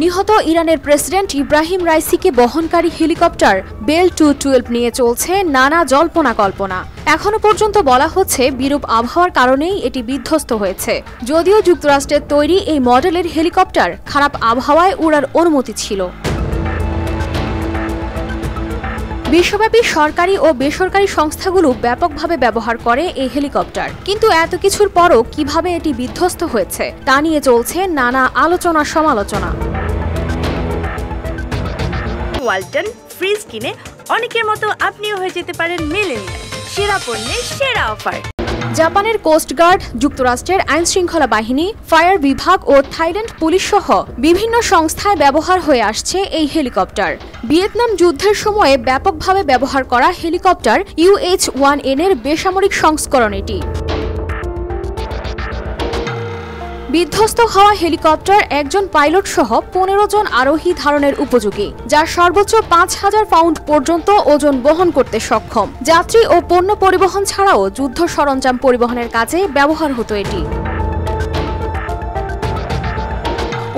নিহত ইরানের প্রেসিডেন্ট ইব্রাহিম রাইসিকে বহনকারী হেলিকপ্টার বেল 212 নিয়ে চলছে নানা জল্পনা কল্পনা। এখনো পর্যন্ত বলা হচ্ছে বিরূপ আবহাওয়ার কারণেই এটি বিধ্বস্ত হয়েছে। যদিও যুক্তরাষ্ট্রের তৈরি এই মডেলের হেলিকপ্টার খারাপ আবহাওয়ায় উড়ার অনুমতি ছিল। বিশ্বব্যাপী সরকারি ও বেসরকারি সংস্থাগুলো ব্যাপকভাবে ব্যবহার করে এই হেলিকপ্টার, কিন্তু এত কিছুর পরও কিভাবে এটি বিধ্বস্ত হয়েছে তা নিয়ে চলছে নানা আলোচনা সমালোচনা। ওয়ালটন ফ্রিজ কিনে অনেকের মতো আপনিও হয়ে যেতে পারেন মিলেনিয়াল। সেরা পণ্যের সেরা অফার। জাপানের কোস্টগার্ড, যুক্তরাষ্ট্রের আইনশৃঙ্খলা বাহিনী, ফায়ার বিভাগ ও থাইল্যান্ড পুলিশ সহ বিভিন্ন সংস্থায় ব্যবহার হয়ে আসছে এই হেলিকপ্টার। ভিয়েতনাম যুদ্ধের সময়ে ব্যাপকভাবে ব্যবহার করা হেলিকপ্টার UH-1N এর বেসামরিক সংস্করণ এটি। বিধ্বস্ত হওয়া হেলিকপ্টার একজন পাইলট সহ 15 জন আরোহী ধারণের উপযোগী, যা সর্বোচ্চ 5000 পাউন্ড পর্যন্ত ওজন বহন করতে সক্ষম। যাত্রী ও পণ্য পরিবহন ছাড়াও যুদ্ধ সরঞ্জাম পরিবহনের কাজে ব্যবহার হতো এটি।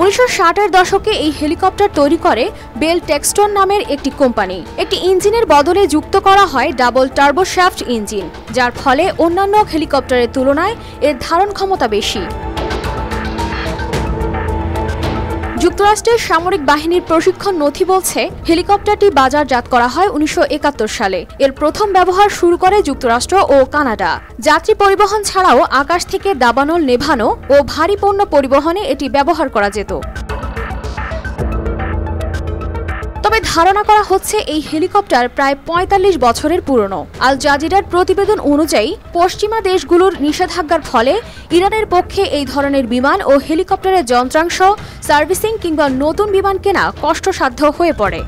1960-এর দশকে এই হেলিকপ্টার তৈরি করে বেল টেক্সটন নামের একটি কোম্পানি। একটি ইঞ্জিনের বদলে যুক্ত করা হয় ডাবল টার্বোশ্যাফট ইঞ্জিন, যার ফলে অন্যান্য হেলিকপ্টারের তুলনায় এর ধারণ ক্ষমতা বেশি। যুক্তরাষ্ট্রের সামরিক বাহিনীর প্রশিক্ষণ নথি বলছে হেলিকপ্টারটি বাজারজাত করা হয় 1971 সালে। এর প্রথম ব্যবহার শুরু করে যুক্তরাষ্ট্র ও কানাডা। যাত্রী পরিবহন ছাড়াও আকাশ থেকে দাবানল নেভানো ও ভারী পণ্য পরিবহনে এটি ব্যবহার করা যেত। তবে ধারণা করা হচ্ছে এই হেলিকপ্টার প্রায় 45 বছরের পুরনো। আল জাজিরার প্রতিবেদন অনুযায়ী পশ্চিমা দেশগুলোর নিষেধাজ্ঞার ফলে ইরানের পক্ষে এই ধরনের বিমান ও হেলিকপ্টারের যন্ত্রাংশ, সার্ভিসিং কিংবা নতুন বিমান কেনা কষ্টসাধ্য হয়ে পড়ে।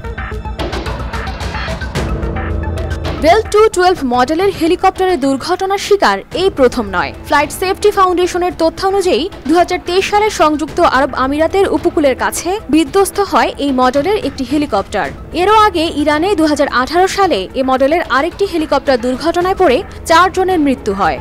বেল 212 মডেলের হেলিকপ্টারের দুর্ঘটনার শিকার এই প্রথম নয়। ফ্লাইট সেফটি ফাউন্ডেশনের তথ্য অনুযায়ী 2023 সালে সংযুক্ত আরব আমিরাতের উপকূলের কাছে বিধ্বস্ত হয় এই মডেলের একটি হেলিকপ্টার। এরও আগে ইরানে 2018 সালে এ মডেলের আরেকটি হেলিকপ্টার দুর্ঘটনায় পড়ে 4 জনের মৃত্যু হয়।